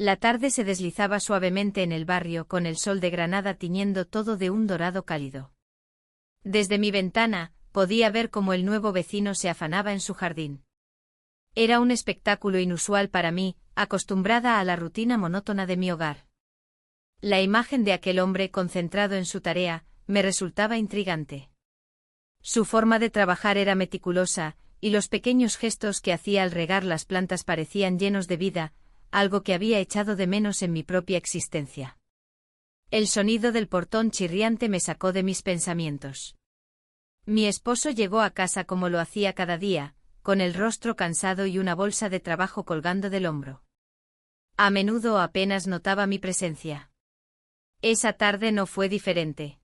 La tarde se deslizaba suavemente en el barrio con el sol de Granada tiñendo todo de un dorado cálido. Desde mi ventana, podía ver cómo el nuevo vecino se afanaba en su jardín. Era un espectáculo inusual para mí, acostumbrada a la rutina monótona de mi hogar. La imagen de aquel hombre concentrado en su tarea, me resultaba intrigante. Su forma de trabajar era meticulosa, y los pequeños gestos que hacía al regar las plantas parecían llenos de vida, algo que había echado de menos en mi propia existencia. El sonido del portón chirriante me sacó de mis pensamientos. Mi esposo llegó a casa como lo hacía cada día, con el rostro cansado y una bolsa de trabajo colgando del hombro. A menudo apenas notaba mi presencia. Esa tarde no fue diferente.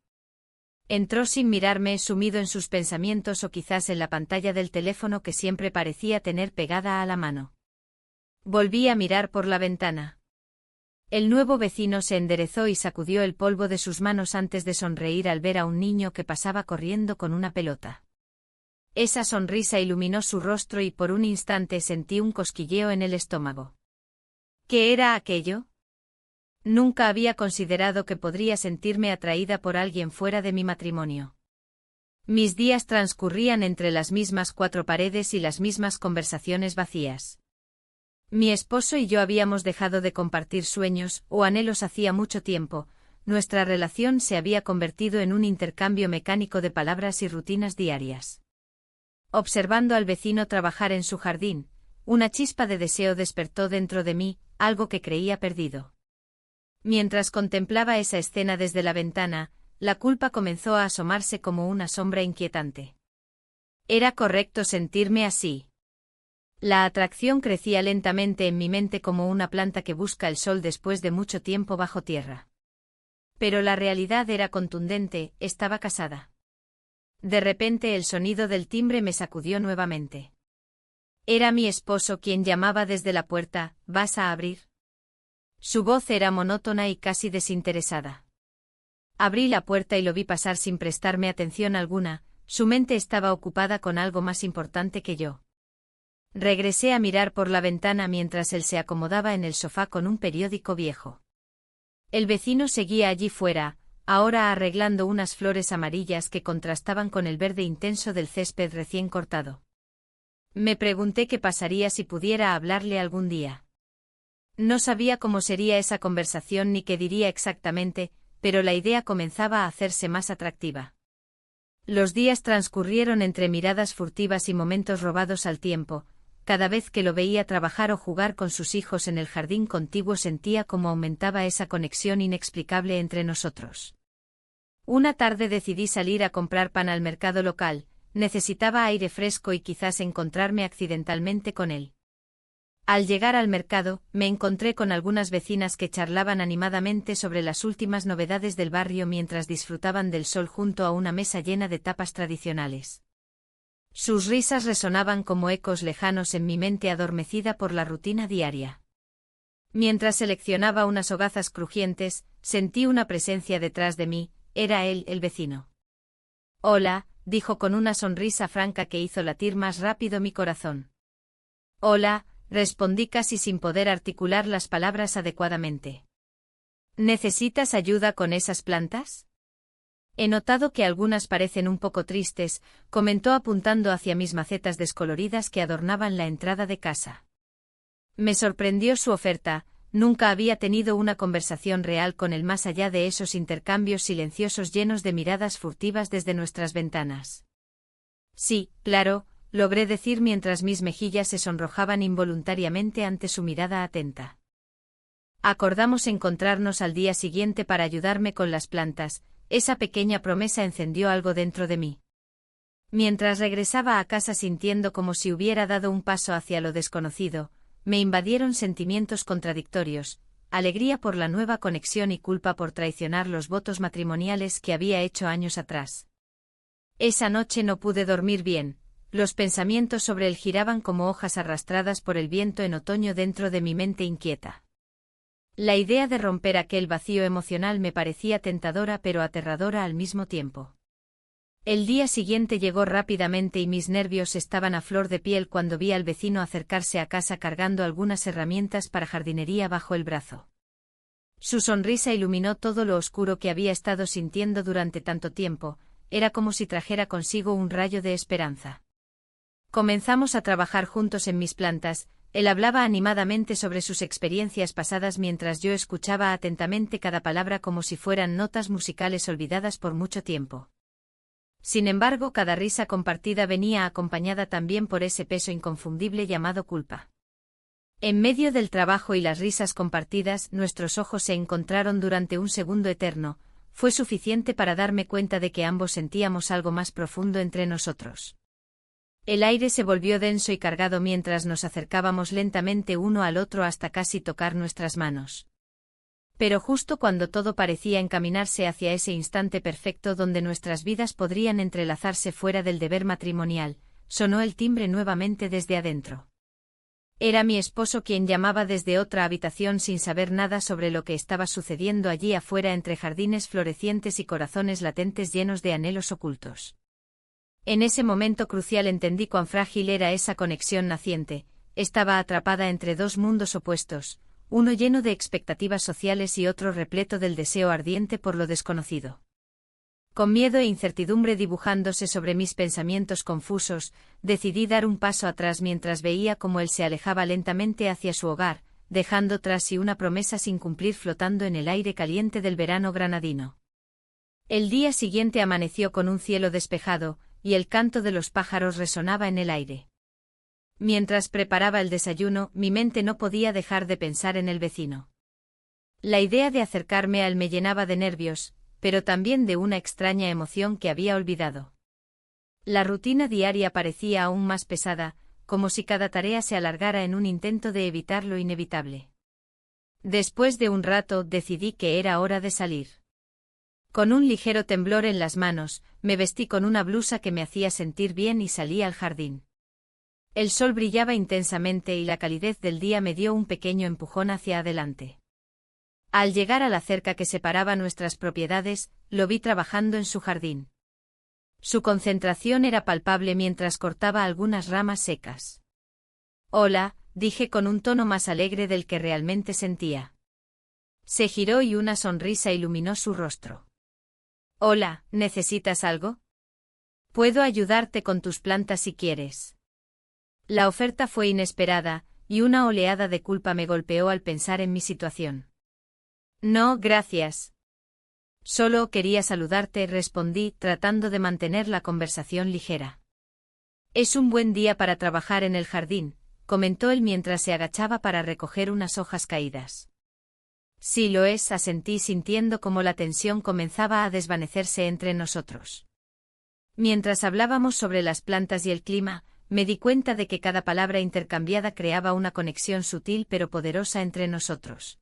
Entró sin mirarme, sumido en sus pensamientos o quizás en la pantalla del teléfono que siempre parecía tener pegada a la mano. Volví a mirar por la ventana. El nuevo vecino se enderezó y sacudió el polvo de sus manos antes de sonreír al ver a un niño que pasaba corriendo con una pelota. Esa sonrisa iluminó su rostro y por un instante sentí un cosquilleo en el estómago. ¿Qué era aquello? Nunca había considerado que podría sentirme atraída por alguien fuera de mi matrimonio. Mis días transcurrían entre las mismas cuatro paredes y las mismas conversaciones vacías. Mi esposo y yo habíamos dejado de compartir sueños o anhelos hacía mucho tiempo, nuestra relación se había convertido en un intercambio mecánico de palabras y rutinas diarias. Observando al vecino trabajar en su jardín, una chispa de deseo despertó dentro de mí, algo que creía perdido. Mientras contemplaba esa escena desde la ventana, la culpa comenzó a asomarse como una sombra inquietante. ¿Era correcto sentirme así? La atracción crecía lentamente en mi mente como una planta que busca el sol después de mucho tiempo bajo tierra. Pero la realidad era contundente, estaba casada. De repente el sonido del timbre me sacudió nuevamente. Era mi esposo quien llamaba desde la puerta, ¿vas a abrir? Su voz era monótona y casi desinteresada. Abrí la puerta y lo vi pasar sin prestarme atención alguna, su mente estaba ocupada con algo más importante que yo. Regresé a mirar por la ventana mientras él se acomodaba en el sofá con un periódico viejo. El vecino seguía allí fuera, ahora arreglando unas flores amarillas que contrastaban con el verde intenso del césped recién cortado. Me pregunté qué pasaría si pudiera hablarle algún día. No sabía cómo sería esa conversación ni qué diría exactamente, pero la idea comenzaba a hacerse más atractiva. Los días transcurrieron entre miradas furtivas y momentos robados al tiempo. Cada vez que lo veía trabajar o jugar con sus hijos en el jardín contiguo sentía cómo aumentaba esa conexión inexplicable entre nosotros. Una tarde decidí salir a comprar pan al mercado local, necesitaba aire fresco y quizás encontrarme accidentalmente con él. Al llegar al mercado, me encontré con algunas vecinas que charlaban animadamente sobre las últimas novedades del barrio mientras disfrutaban del sol junto a una mesa llena de tapas tradicionales. Sus risas resonaban como ecos lejanos en mi mente adormecida por la rutina diaria. Mientras seleccionaba unas hogazas crujientes, sentí una presencia detrás de mí, era él, el vecino. «Hola», dijo con una sonrisa franca que hizo latir más rápido mi corazón. «Hola», respondí casi sin poder articular las palabras adecuadamente. «¿Necesitas ayuda con esas plantas?» He notado que algunas parecen un poco tristes, comentó apuntando hacia mis macetas descoloridas que adornaban la entrada de casa. Me sorprendió su oferta, nunca había tenido una conversación real con él más allá de esos intercambios silenciosos llenos de miradas furtivas desde nuestras ventanas. Sí, claro, logré decir mientras mis mejillas se sonrojaban involuntariamente ante su mirada atenta. Acordamos encontrarnos al día siguiente para ayudarme con las plantas. Esa pequeña promesa encendió algo dentro de mí. Mientras regresaba a casa sintiendo como si hubiera dado un paso hacia lo desconocido, me invadieron sentimientos contradictorios, alegría por la nueva conexión y culpa por traicionar los votos matrimoniales que había hecho años atrás. Esa noche no pude dormir bien, los pensamientos sobre él giraban como hojas arrastradas por el viento en otoño dentro de mi mente inquieta. La idea de romper aquel vacío emocional me parecía tentadora pero aterradora al mismo tiempo. El día siguiente llegó rápidamente y mis nervios estaban a flor de piel cuando vi al vecino acercarse a casa cargando algunas herramientas para jardinería bajo el brazo. Su sonrisa iluminó todo lo oscuro que había estado sintiendo durante tanto tiempo, era como si trajera consigo un rayo de esperanza. Comenzamos a trabajar juntos en mis plantas, él hablaba animadamente sobre sus experiencias pasadas mientras yo escuchaba atentamente cada palabra como si fueran notas musicales olvidadas por mucho tiempo. Sin embargo, cada risa compartida venía acompañada también por ese peso inconfundible llamado culpa. En medio del trabajo y las risas compartidas, nuestros ojos se encontraron durante un segundo eterno, fue suficiente para darme cuenta de que ambos sentíamos algo más profundo entre nosotros. El aire se volvió denso y cargado mientras nos acercábamos lentamente uno al otro hasta casi tocar nuestras manos. Pero justo cuando todo parecía encaminarse hacia ese instante perfecto donde nuestras vidas podrían entrelazarse fuera del deber matrimonial, sonó el timbre nuevamente desde adentro. Era mi esposo quien llamaba desde otra habitación sin saber nada sobre lo que estaba sucediendo allí afuera entre jardines florecientes y corazones latentes llenos de anhelos ocultos. En ese momento crucial entendí cuán frágil era esa conexión naciente, estaba atrapada entre dos mundos opuestos, uno lleno de expectativas sociales y otro repleto del deseo ardiente por lo desconocido. Con miedo e incertidumbre dibujándose sobre mis pensamientos confusos, decidí dar un paso atrás mientras veía cómo él se alejaba lentamente hacia su hogar, dejando tras sí una promesa sin cumplir flotando en el aire caliente del verano granadino. El día siguiente amaneció con un cielo despejado, y el canto de los pájaros resonaba en el aire. Mientras preparaba el desayuno, mi mente no podía dejar de pensar en el vecino. La idea de acercarme a él me llenaba de nervios, pero también de una extraña emoción que había olvidado. La rutina diaria parecía aún más pesada, como si cada tarea se alargara en un intento de evitar lo inevitable. Después de un rato decidí que era hora de salir. Con un ligero temblor en las manos, me vestí con una blusa que me hacía sentir bien y salí al jardín. El sol brillaba intensamente y la calidez del día me dio un pequeño empujón hacia adelante. Al llegar a la cerca que separaba nuestras propiedades, lo vi trabajando en su jardín. Su concentración era palpable mientras cortaba algunas ramas secas. «Hola», dije con un tono más alegre del que realmente sentía. Se giró y una sonrisa iluminó su rostro. «Hola, ¿necesitas algo? Puedo ayudarte con tus plantas si quieres». La oferta fue inesperada, y una oleada de culpa me golpeó al pensar en mi situación. «No, gracias. Solo quería saludarte», respondí, tratando de mantener la conversación ligera. «Es un buen día para trabajar en el jardín», comentó él mientras se agachaba para recoger unas hojas caídas. «Sí lo es», asentí sintiendo como la tensión comenzaba a desvanecerse entre nosotros. Mientras hablábamos sobre las plantas y el clima, me di cuenta de que cada palabra intercambiada creaba una conexión sutil pero poderosa entre nosotros.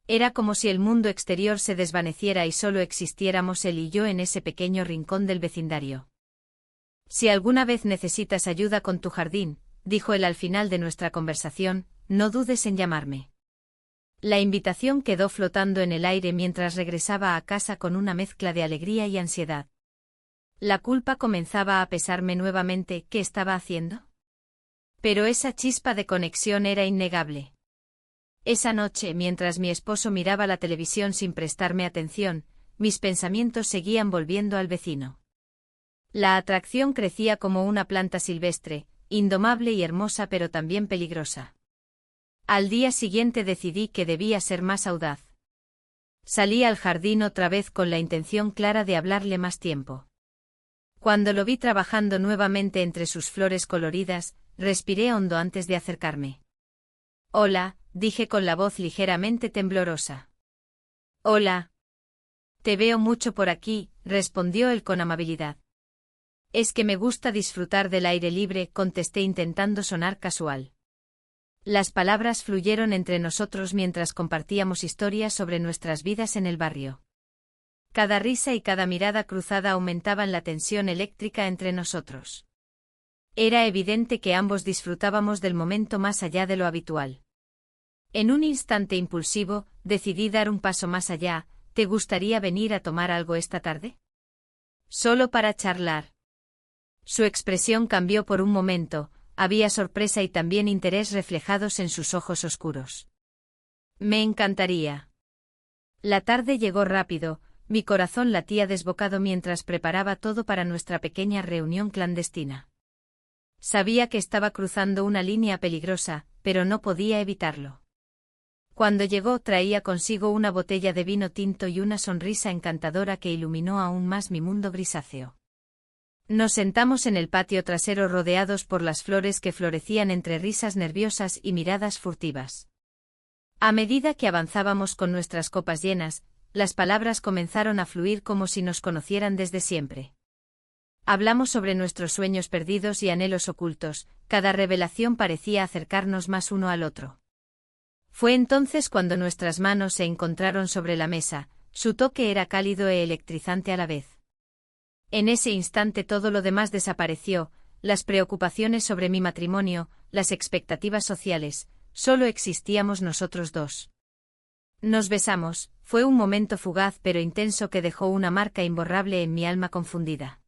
Era como si el mundo exterior se desvaneciera y solo existiéramos él y yo en ese pequeño rincón del vecindario. «Si alguna vez necesitas ayuda con tu jardín», dijo él al final de nuestra conversación, «no dudes en llamarme». La invitación quedó flotando en el aire mientras regresaba a casa con una mezcla de alegría y ansiedad. La culpa comenzaba a pesarme nuevamente. ¿Qué estaba haciendo? Pero esa chispa de conexión era innegable. Esa noche, mientras mi esposo miraba la televisión sin prestarme atención, mis pensamientos seguían volviendo al vecino. La atracción crecía como una planta silvestre, indomable y hermosa pero también peligrosa. Al día siguiente decidí que debía ser más audaz. Salí al jardín otra vez con la intención clara de hablarle más tiempo. Cuando lo vi trabajando nuevamente entre sus flores coloridas, respiré hondo antes de acercarme. «Hola», dije con la voz ligeramente temblorosa. «Hola. Te veo mucho por aquí», respondió él con amabilidad. «Es que me gusta disfrutar del aire libre», contesté intentando sonar casual. Las palabras fluyeron entre nosotros mientras compartíamos historias sobre nuestras vidas en el barrio. Cada risa y cada mirada cruzada aumentaban la tensión eléctrica entre nosotros. Era evidente que ambos disfrutábamos del momento más allá de lo habitual. En un instante impulsivo, decidí dar un paso más allá. «¿Te gustaría venir a tomar algo esta tarde?» Solo para charlar. Su expresión cambió por un momento, había sorpresa y también interés reflejados en sus ojos oscuros. Me encantaría. La tarde llegó rápido, mi corazón latía desbocado mientras preparaba todo para nuestra pequeña reunión clandestina. Sabía que estaba cruzando una línea peligrosa, pero no podía evitarlo. Cuando llegó traía consigo una botella de vino tinto y una sonrisa encantadora que iluminó aún más mi mundo grisáceo. Nos sentamos en el patio trasero rodeados por las flores que florecían entre risas nerviosas y miradas furtivas. A medida que avanzábamos con nuestras copas llenas, las palabras comenzaron a fluir como si nos conocieran desde siempre. Hablamos sobre nuestros sueños perdidos y anhelos ocultos, cada revelación parecía acercarnos más uno al otro. Fue entonces cuando nuestras manos se encontraron sobre la mesa, su toque era cálido e electrizante a la vez. En ese instante todo lo demás desapareció, las preocupaciones sobre mi matrimonio, las expectativas sociales, solo existíamos nosotros dos. Nos besamos, fue un momento fugaz pero intenso que dejó una marca imborrable en mi alma confundida.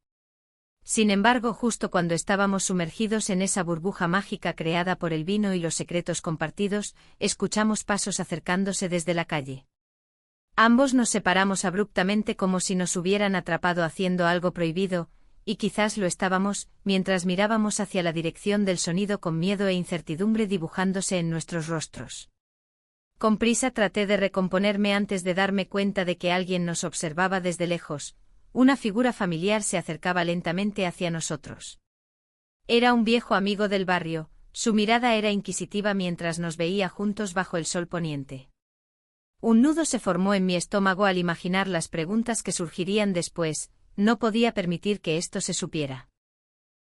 Sin embargo, justo cuando estábamos sumergidos en esa burbuja mágica creada por el vino y los secretos compartidos, escuchamos pasos acercándose desde la calle. Ambos nos separamos abruptamente como si nos hubieran atrapado haciendo algo prohibido, y quizás lo estábamos, mientras mirábamos hacia la dirección del sonido con miedo e incertidumbre dibujándose en nuestros rostros. Con prisa traté de recomponerme antes de darme cuenta de que alguien nos observaba desde lejos. Una figura familiar se acercaba lentamente hacia nosotros. Era un viejo amigo del barrio, su mirada era inquisitiva mientras nos veía juntos bajo el sol poniente. Un nudo se formó en mi estómago al imaginar las preguntas que surgirían después, no podía permitir que esto se supiera.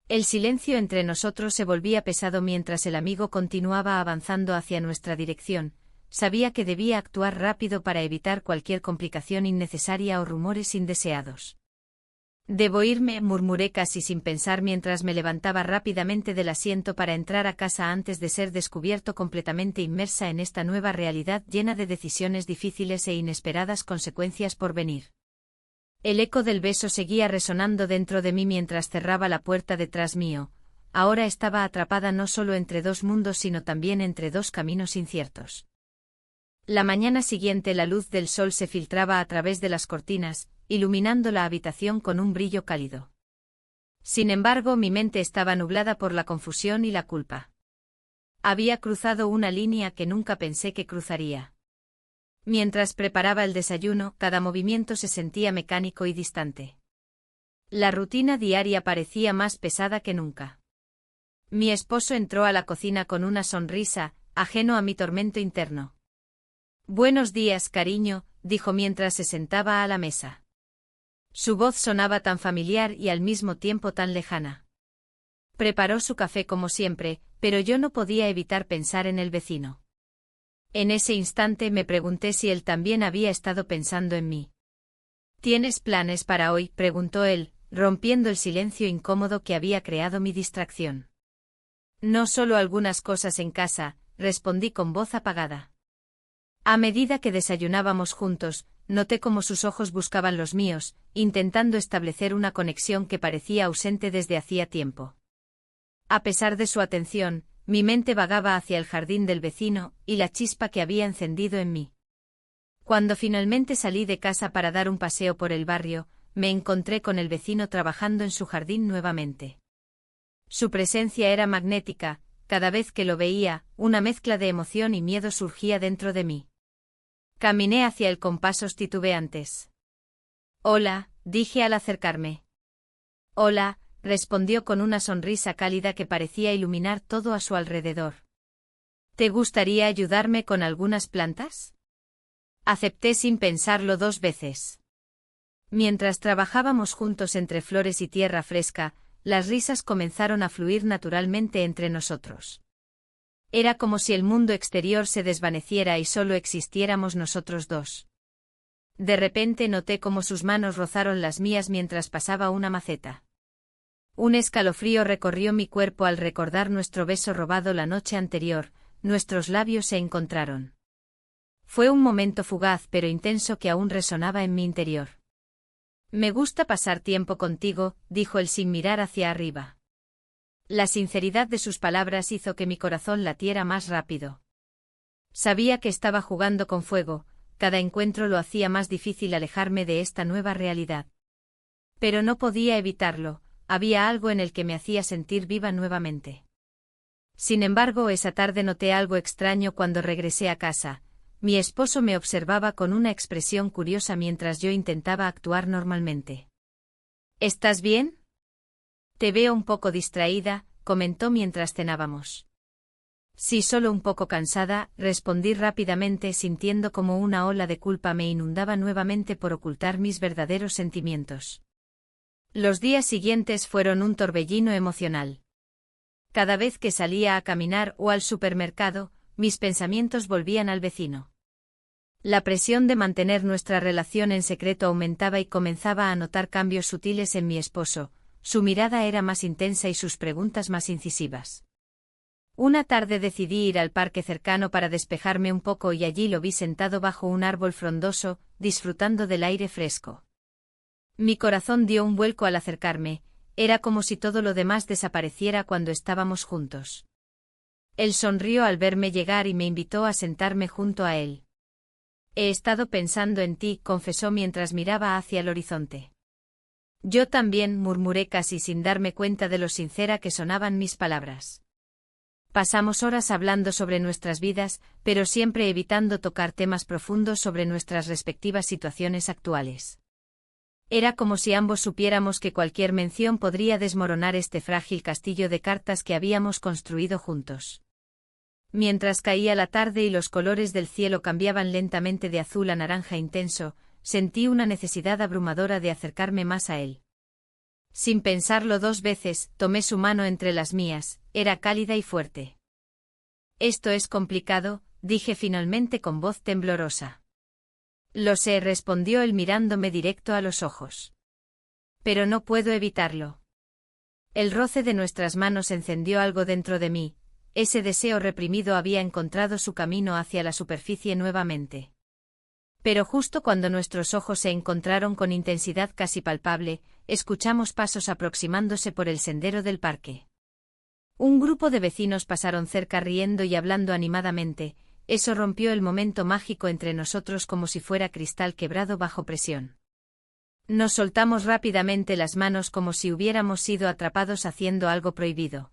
El silencio entre nosotros se volvía pesado mientras el amigo continuaba avanzando hacia nuestra dirección. Sabía que debía actuar rápido para evitar cualquier complicación innecesaria o rumores indeseados. Debo irme, murmuré casi sin pensar mientras me levantaba rápidamente del asiento para entrar a casa antes de ser descubierto completamente inmersa en esta nueva realidad llena de decisiones difíciles e inesperadas consecuencias por venir. El eco del beso seguía resonando dentro de mí mientras cerraba la puerta detrás mío. Ahora estaba atrapada no solo entre dos mundos sino también entre dos caminos inciertos. La mañana siguiente la luz del sol se filtraba a través de las cortinas, iluminando la habitación con un brillo cálido. Sin embargo, mi mente estaba nublada por la confusión y la culpa. Había cruzado una línea que nunca pensé que cruzaría. Mientras preparaba el desayuno, cada movimiento se sentía mecánico y distante. La rutina diaria parecía más pesada que nunca. Mi esposo entró a la cocina con una sonrisa, ajeno a mi tormento interno. «Buenos días, cariño», dijo mientras se sentaba a la mesa. Su voz sonaba tan familiar y al mismo tiempo tan lejana. Preparó su café como siempre, pero yo no podía evitar pensar en el vecino. En ese instante me pregunté si él también había estado pensando en mí. «¿Tienes planes para hoy?», preguntó él, rompiendo el silencio incómodo que había creado mi distracción. «No solo algunas cosas en casa», respondí con voz apagada. A medida que desayunábamos juntos, noté cómo sus ojos buscaban los míos, intentando establecer una conexión que parecía ausente desde hacía tiempo. A pesar de su atención, mi mente vagaba hacia el jardín del vecino y la chispa que había encendido en mí. Cuando finalmente salí de casa para dar un paseo por el barrio, me encontré con el vecino trabajando en su jardín nuevamente. Su presencia era magnética, cada vez que lo veía, una mezcla de emoción y miedo surgía dentro de mí. Caminé hacia él con pasos titubeantes. «Hola», dije al acercarme. «Hola», respondió con una sonrisa cálida que parecía iluminar todo a su alrededor. «¿Te gustaría ayudarme con algunas plantas?». Acepté sin pensarlo dos veces. Mientras trabajábamos juntos entre flores y tierra fresca, las risas comenzaron a fluir naturalmente entre nosotros. Era como si el mundo exterior se desvaneciera y solo existiéramos nosotros dos. De repente noté cómo sus manos rozaron las mías mientras pasaba una maceta. Un escalofrío recorrió mi cuerpo al recordar nuestro beso robado la noche anterior, nuestros labios se encontraron. Fue un momento fugaz pero intenso que aún resonaba en mi interior. Me gusta pasar tiempo contigo, dijo él sin mirar hacia arriba. La sinceridad de sus palabras hizo que mi corazón latiera más rápido. Sabía que estaba jugando con fuego, cada encuentro lo hacía más difícil alejarme de esta nueva realidad. Pero no podía evitarlo, había algo en el que me hacía sentir viva nuevamente. Sin embargo, esa tarde noté algo extraño cuando regresé a casa. Mi esposo me observaba con una expresión curiosa mientras yo intentaba actuar normalmente. ¿Estás bien? Te veo un poco distraída, comentó mientras cenábamos. Sí, solo un poco cansada, respondí rápidamente sintiendo como una ola de culpa me inundaba nuevamente por ocultar mis verdaderos sentimientos. Los días siguientes fueron un torbellino emocional. Cada vez que salía a caminar o al supermercado, mis pensamientos volvían al vecino. La presión de mantener nuestra relación en secreto aumentaba y comenzaba a notar cambios sutiles en mi esposo, su mirada era más intensa y sus preguntas más incisivas. Una tarde decidí ir al parque cercano para despejarme un poco y allí lo vi sentado bajo un árbol frondoso, disfrutando del aire fresco. Mi corazón dio un vuelco al acercarme, era como si todo lo demás desapareciera cuando estábamos juntos. Él sonrió al verme llegar y me invitó a sentarme junto a él. He estado pensando en ti, confesó mientras miraba hacia el horizonte. Yo también, murmuré casi sin darme cuenta de lo sincera que sonaban mis palabras. Pasamos horas hablando sobre nuestras vidas, pero siempre evitando tocar temas profundos sobre nuestras respectivas situaciones actuales. Era como si ambos supiéramos que cualquier mención podría desmoronar este frágil castillo de cartas que habíamos construido juntos. Mientras caía la tarde y los colores del cielo cambiaban lentamente de azul a naranja intenso, sentí una necesidad abrumadora de acercarme más a él. Sin pensarlo dos veces, tomé su mano entre las mías, era cálida y fuerte. Esto es complicado, dije finalmente con voz temblorosa. Lo sé, respondió él mirándome directo a los ojos. Pero no puedo evitarlo. El roce de nuestras manos encendió algo dentro de mí, ese deseo reprimido había encontrado su camino hacia la superficie nuevamente. Pero justo cuando nuestros ojos se encontraron con intensidad casi palpable, escuchamos pasos aproximándose por el sendero del parque. Un grupo de vecinos pasaron cerca riendo y hablando animadamente, eso rompió el momento mágico entre nosotros como si fuera cristal quebrado bajo presión. Nos soltamos rápidamente las manos como si hubiéramos sido atrapados haciendo algo prohibido.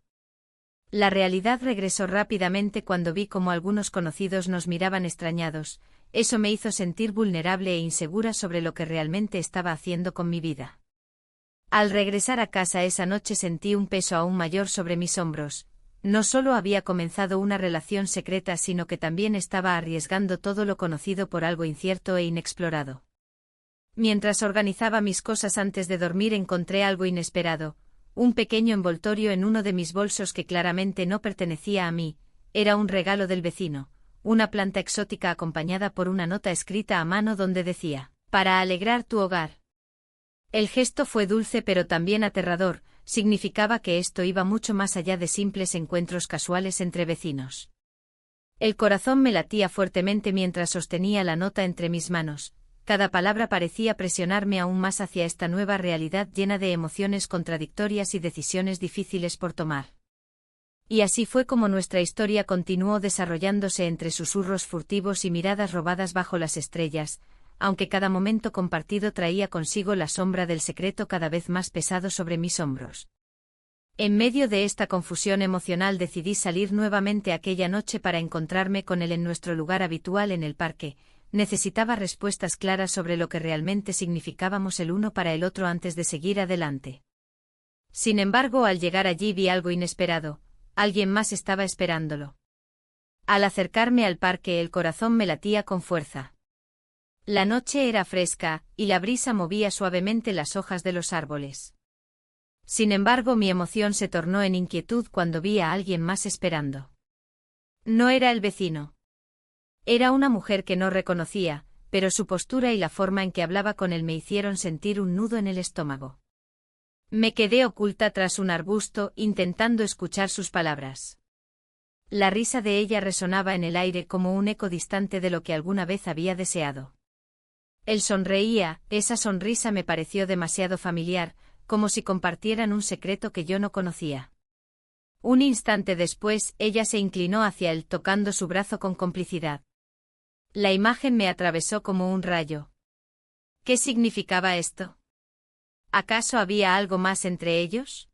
La realidad regresó rápidamente cuando vi cómo algunos conocidos nos miraban extrañados, eso me hizo sentir vulnerable e insegura sobre lo que realmente estaba haciendo con mi vida. Al regresar a casa esa noche sentí un peso aún mayor sobre mis hombros, no solo había comenzado una relación secreta sino que también estaba arriesgando todo lo conocido por algo incierto e inexplorado. Mientras organizaba mis cosas antes de dormir encontré algo inesperado, un pequeño envoltorio en uno de mis bolsos que claramente no pertenecía a mí, era un regalo del vecino, una planta exótica acompañada por una nota escrita a mano donde decía, para alegrar tu hogar. El gesto fue dulce pero también aterrador, significaba que esto iba mucho más allá de simples encuentros casuales entre vecinos. El corazón me latía fuertemente mientras sostenía la nota entre mis manos, cada palabra parecía presionarme aún más hacia esta nueva realidad llena de emociones contradictorias y decisiones difíciles por tomar. Y así fue como nuestra historia continuó desarrollándose entre susurros furtivos y miradas robadas bajo las estrellas, aunque cada momento compartido traía consigo la sombra del secreto cada vez más pesado sobre mis hombros. En medio de esta confusión emocional decidí salir nuevamente aquella noche para encontrarme con él en nuestro lugar habitual en el parque. Necesitaba respuestas claras sobre lo que realmente significábamos el uno para el otro antes de seguir adelante. Sin embargo, al llegar allí vi algo inesperado, alguien más estaba esperándolo. Al acercarme al parque el corazón me latía con fuerza. La noche era fresca, y la brisa movía suavemente las hojas de los árboles. Sin embargo, mi emoción se tornó en inquietud cuando vi a alguien más esperando. No era el vecino. Era una mujer que no reconocía, pero su postura y la forma en que hablaba con él me hicieron sentir un nudo en el estómago. Me quedé oculta tras un arbusto, intentando escuchar sus palabras. La risa de ella resonaba en el aire como un eco distante de lo que alguna vez había deseado. Él sonreía, esa sonrisa me pareció demasiado familiar, como si compartieran un secreto que yo no conocía. Un instante después, ella se inclinó hacia él tocando su brazo con complicidad. La imagen me atravesó como un rayo. ¿Qué significaba esto? ¿Acaso había algo más entre ellos?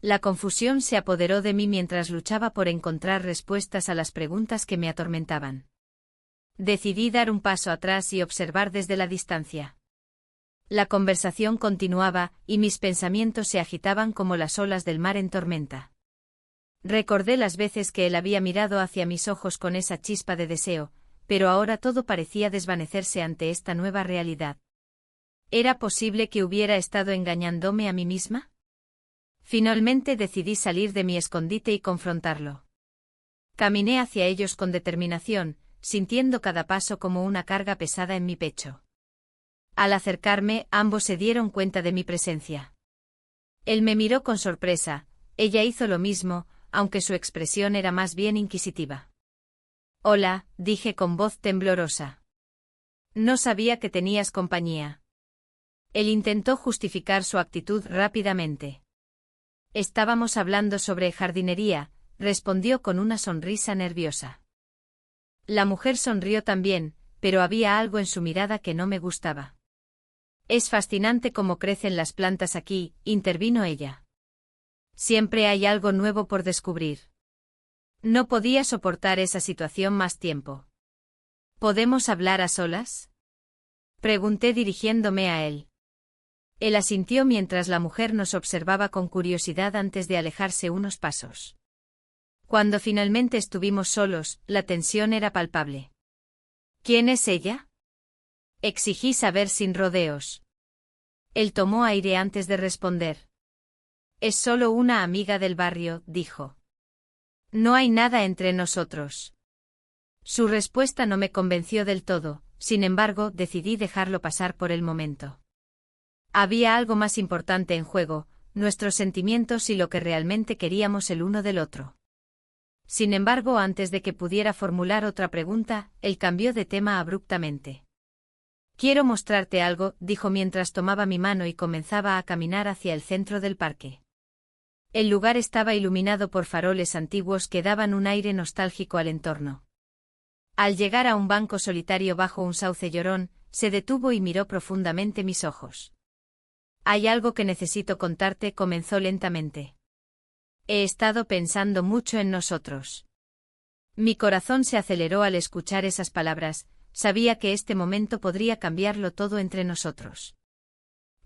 La confusión se apoderó de mí mientras luchaba por encontrar respuestas a las preguntas que me atormentaban. Decidí dar un paso atrás y observar desde la distancia. La conversación continuaba, y mis pensamientos se agitaban como las olas del mar en tormenta. Recordé las veces que él había mirado hacia mis ojos con esa chispa de deseo, pero ahora todo parecía desvanecerse ante esta nueva realidad. ¿Era posible que hubiera estado engañándome a mí misma? Finalmente decidí salir de mi escondite y confrontarlo. Caminé hacia ellos con determinación, sintiendo cada paso como una carga pesada en mi pecho. Al acercarme, ambos se dieron cuenta de mi presencia. Él me miró con sorpresa, ella hizo lo mismo, aunque su expresión era más bien inquisitiva. «Hola», dije con voz temblorosa. «No sabía que tenías compañía». Él intentó justificar su actitud rápidamente. «Estábamos hablando sobre jardinería», respondió con una sonrisa nerviosa. La mujer sonrió también, pero había algo en su mirada que no me gustaba. «Es fascinante cómo crecen las plantas aquí», intervino ella. «Siempre hay algo nuevo por descubrir». No podía soportar esa situación más tiempo. ¿Podemos hablar a solas?, pregunté dirigiéndome a él. Él asintió mientras la mujer nos observaba con curiosidad antes de alejarse unos pasos. Cuando finalmente estuvimos solos, la tensión era palpable. «¿Quién es ella?», exigí saber sin rodeos. Él tomó aire antes de responder. «Es solo una amiga del barrio», dijo. «No hay nada entre nosotros». Su respuesta no me convenció del todo, sin embargo, decidí dejarlo pasar por el momento. Había algo más importante en juego, nuestros sentimientos y lo que realmente queríamos el uno del otro. Sin embargo, antes de que pudiera formular otra pregunta, él cambió de tema abruptamente. «Quiero mostrarte algo», dijo mientras tomaba mi mano y comenzaba a caminar hacia el centro del parque. El lugar estaba iluminado por faroles antiguos que daban un aire nostálgico al entorno. Al llegar a un banco solitario bajo un sauce llorón, se detuvo y miró profundamente mis ojos. «Hay algo que necesito contarte», comenzó lentamente. «He estado pensando mucho en nosotros». Mi corazón se aceleró al escuchar esas palabras, sabía que este momento podría cambiarlo todo entre nosotros.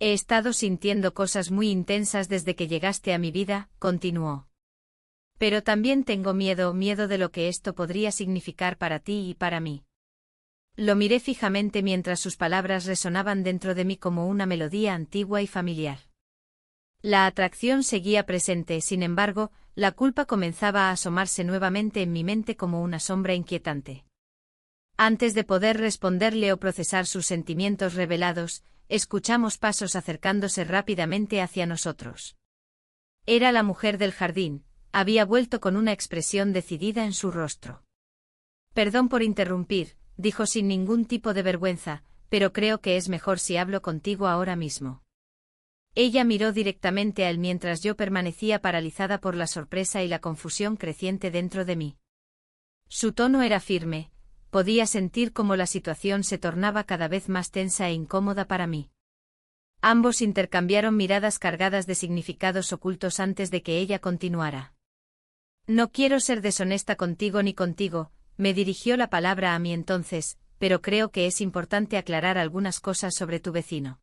«He estado sintiendo cosas muy intensas desde que llegaste a mi vida», continuó. «Pero también tengo miedo de lo que esto podría significar para ti y para mí». Lo miré fijamente mientras sus palabras resonaban dentro de mí como una melodía antigua y familiar. La atracción seguía presente, sin embargo, la culpa comenzaba a asomarse nuevamente en mi mente como una sombra inquietante. Antes de poder responderle o procesar sus sentimientos revelados, escuchamos pasos acercándose rápidamente hacia nosotros. Era la mujer del jardín, había vuelto con una expresión decidida en su rostro. «Perdón por interrumpir», dijo sin ningún tipo de vergüenza, «pero creo que es mejor si hablo contigo ahora mismo». Ella miró directamente a él mientras yo permanecía paralizada por la sorpresa y la confusión creciente dentro de mí. Su tono era firme, podía sentir cómo la situación se tornaba cada vez más tensa e incómoda para mí. Ambos intercambiaron miradas cargadas de significados ocultos antes de que ella continuara. «No quiero ser deshonesta contigo ni contigo», me dirigió la palabra a mí entonces, «pero creo que es importante aclarar algunas cosas sobre tu vecino».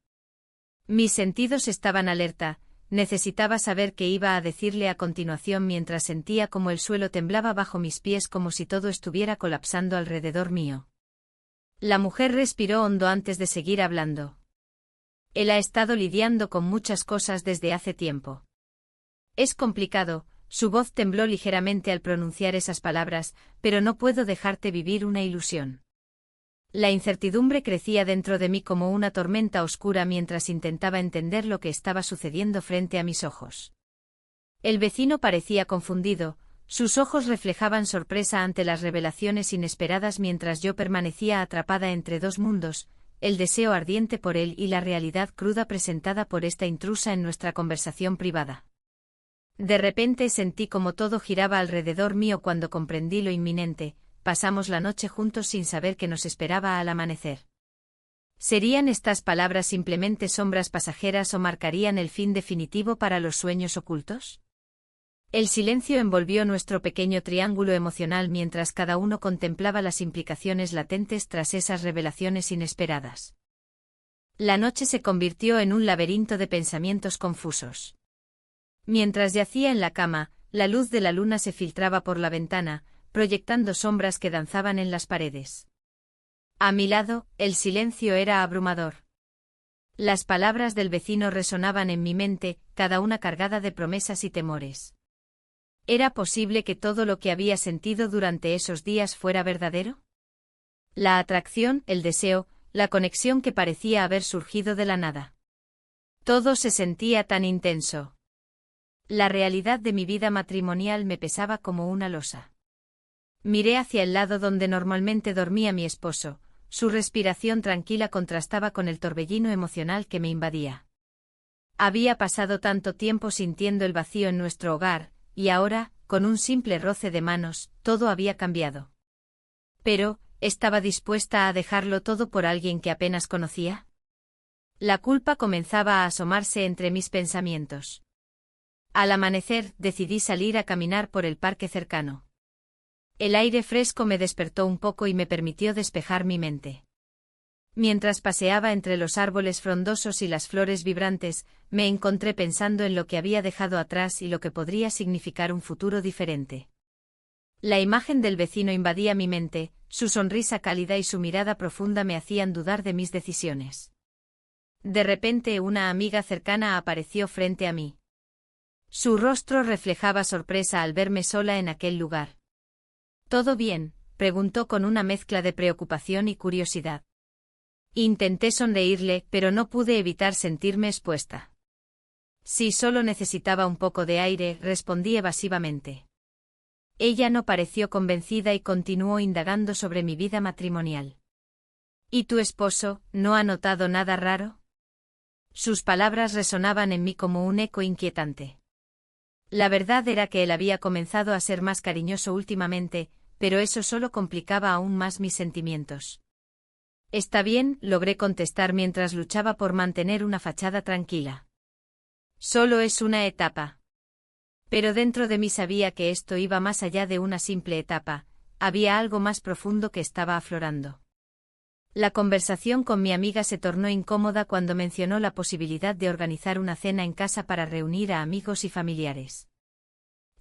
Mis sentidos estaban alerta, necesitaba saber qué iba a decirle a continuación mientras sentía como el suelo temblaba bajo mis pies como si todo estuviera colapsando alrededor mío. La mujer respiró hondo antes de seguir hablando. «Él ha estado lidiando con muchas cosas desde hace tiempo. Es complicado», su voz tembló ligeramente al pronunciar esas palabras, «pero no puedo dejarte vivir una ilusión». La incertidumbre crecía dentro de mí como una tormenta oscura mientras intentaba entender lo que estaba sucediendo frente a mis ojos. El vecino parecía confundido, sus ojos reflejaban sorpresa ante las revelaciones inesperadas mientras yo permanecía atrapada entre dos mundos, el deseo ardiente por él y la realidad cruda presentada por esta intrusa en nuestra conversación privada. De repente sentí como todo giraba alrededor mío cuando comprendí lo inminente. Pasamos la noche juntos sin saber qué nos esperaba al amanecer. ¿Serían estas palabras simplemente sombras pasajeras o marcarían el fin definitivo para los sueños ocultos? El silencio envolvió nuestro pequeño triángulo emocional mientras cada uno contemplaba las implicaciones latentes tras esas revelaciones inesperadas. La noche se convirtió en un laberinto de pensamientos confusos. Mientras yacía en la cama, la luz de la luna se filtraba por la ventana, proyectando sombras que danzaban en las paredes. A mi lado, el silencio era abrumador. Las palabras del vecino resonaban en mi mente, cada una cargada de promesas y temores. ¿Era posible que todo lo que había sentido durante esos días fuera verdadero? La atracción, el deseo, la conexión que parecía haber surgido de la nada. Todo se sentía tan intenso. La realidad de mi vida matrimonial me pesaba como una losa. Miré hacia el lado donde normalmente dormía mi esposo. Su respiración tranquila contrastaba con el torbellino emocional que me invadía. Había pasado tanto tiempo sintiendo el vacío en nuestro hogar, y ahora, con un simple roce de manos, todo había cambiado. Pero, ¿estaba dispuesta a dejarlo todo por alguien que apenas conocía? La culpa comenzaba a asomarse entre mis pensamientos. Al amanecer, decidí salir a caminar por el parque cercano. El aire fresco me despertó un poco y me permitió despejar mi mente. Mientras paseaba entre los árboles frondosos y las flores vibrantes, me encontré pensando en lo que había dejado atrás y lo que podría significar un futuro diferente. La imagen del vecino invadía mi mente, su sonrisa cálida y su mirada profunda me hacían dudar de mis decisiones. De repente una amiga cercana apareció frente a mí. Su rostro reflejaba sorpresa al verme sola en aquel lugar. ¿Todo bien?, preguntó con una mezcla de preocupación y curiosidad. Intenté sonreírle, pero no pude evitar sentirme expuesta. Sí, solo necesitaba un poco de aire, respondí evasivamente. Ella no pareció convencida y continuó indagando sobre mi vida matrimonial. ¿Y tu esposo, no ha notado nada raro? Sus palabras resonaban en mí como un eco inquietante. La verdad era que él había comenzado a ser más cariñoso últimamente, pero eso solo complicaba aún más mis sentimientos. Está bien, logré contestar mientras luchaba por mantener una fachada tranquila. Solo es una etapa. Pero dentro de mí sabía que esto iba más allá de una simple etapa, había algo más profundo que estaba aflorando. La conversación con mi amiga se tornó incómoda cuando mencionó la posibilidad de organizar una cena en casa para reunir a amigos y familiares.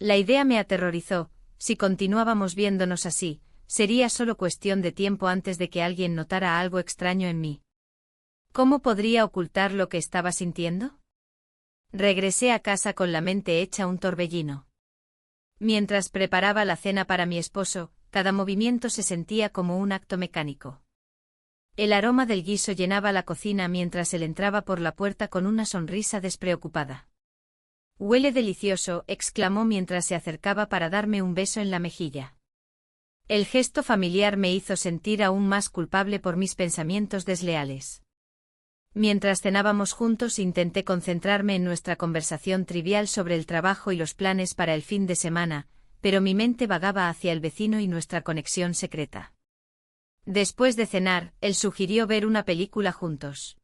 La idea me aterrorizó. Si continuábamos viéndonos así, sería solo cuestión de tiempo antes de que alguien notara algo extraño en mí. ¿Cómo podría ocultar lo que estaba sintiendo? Regresé a casa con la mente hecha un torbellino. Mientras preparaba la cena para mi esposo, cada movimiento se sentía como un acto mecánico. El aroma del guiso llenaba la cocina mientras él entraba por la puerta con una sonrisa despreocupada. «Huele delicioso», exclamó mientras se acercaba para darme un beso en la mejilla. El gesto familiar me hizo sentir aún más culpable por mis pensamientos desleales. Mientras cenábamos juntos intenté concentrarme en nuestra conversación trivial sobre el trabajo y los planes para el fin de semana, pero mi mente vagaba hacia el vecino y nuestra conexión secreta. Después de cenar, él sugirió ver una película juntos.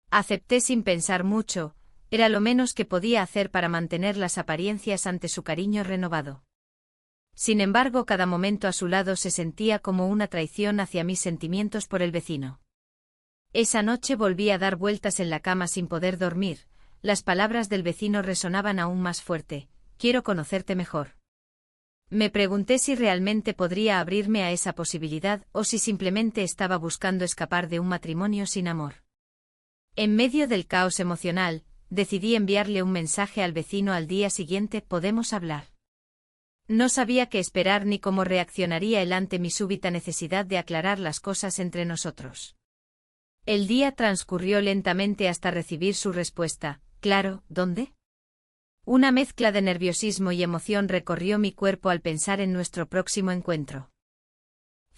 Acepté sin pensar mucho, era lo menos que podía hacer para mantener las apariencias ante su cariño renovado. Sin embargo, cada momento a su lado se sentía como una traición hacia mis sentimientos por el vecino. Esa noche volví a dar vueltas en la cama sin poder dormir, las palabras del vecino resonaban aún más fuerte: «Quiero conocerte mejor». Me pregunté si realmente podría abrirme a esa posibilidad o si simplemente estaba buscando escapar de un matrimonio sin amor. En medio del caos emocional, decidí enviarle un mensaje al vecino al día siguiente: «¿Podemos hablar?». No sabía qué esperar ni cómo reaccionaría él ante mi súbita necesidad de aclarar las cosas entre nosotros. El día transcurrió lentamente hasta recibir su respuesta: «Claro, ¿dónde?». Una mezcla de nerviosismo y emoción recorrió mi cuerpo al pensar en nuestro próximo encuentro.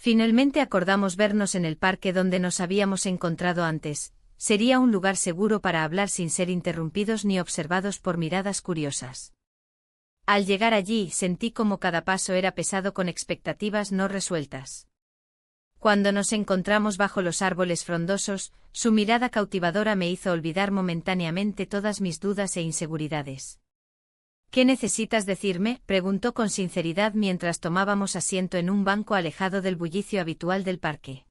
Finalmente acordamos vernos en el parque donde nos habíamos encontrado antes. Sería un lugar seguro para hablar sin ser interrumpidos ni observados por miradas curiosas. Al llegar allí, sentí como cada paso era pesado con expectativas no resueltas. Cuando nos encontramos bajo los árboles frondosos, su mirada cautivadora me hizo olvidar momentáneamente todas mis dudas e inseguridades. «¿Qué necesitas decirme?», preguntó con sinceridad mientras tomábamos asiento en un banco alejado del bullicio habitual del parque.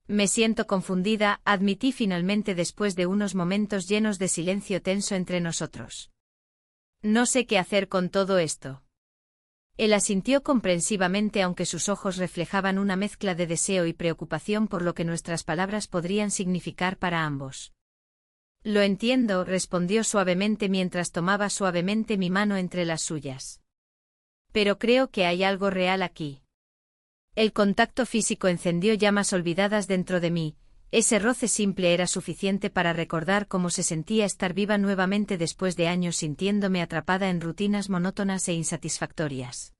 «Me siento confundida», admití finalmente después de unos momentos llenos de silencio tenso entre nosotros. «No sé qué hacer con todo esto». Él asintió comprensivamente aunque sus ojos reflejaban una mezcla de deseo y preocupación por lo que nuestras palabras podrían significar para ambos. «Lo entiendo», respondió suavemente mientras tomaba suavemente mi mano entre las suyas. «Pero creo que hay algo real aquí». El contacto físico encendió llamas olvidadas dentro de mí. Ese roce simple era suficiente para recordar cómo se sentía estar viva nuevamente después de años sintiéndome atrapada en rutinas monótonas e insatisfactorias.